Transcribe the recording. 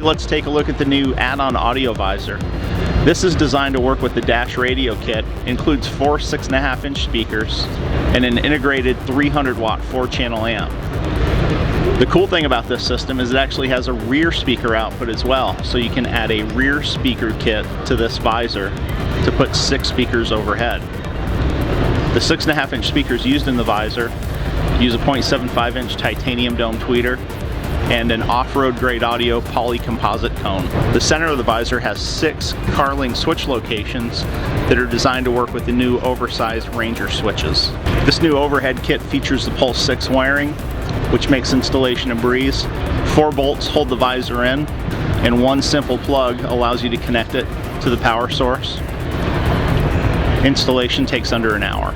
Let's take a look at the new add-on audio visor. This is designed to work with the dash radio kit. Includes 4 6.5-inch speakers and an integrated 300-watt 4-channel amp. The cool thing about this system is it actually has a rear speaker output as well, so you can add a rear speaker kit to this visor to put 6 speakers overhead. The 6.5-inch speakers used in the visor use a 0.75-inch titanium dome tweeter and an off-road grade audio poly composite cone. The center of the visor has 6 Carling switch locations that are designed to work with the new oversized Ranger switches. This new overhead kit features the Pulse 6 wiring, which makes installation a breeze. 4 bolts hold the visor in, and 1 simple plug allows you to connect it to the power source. Installation takes under an hour.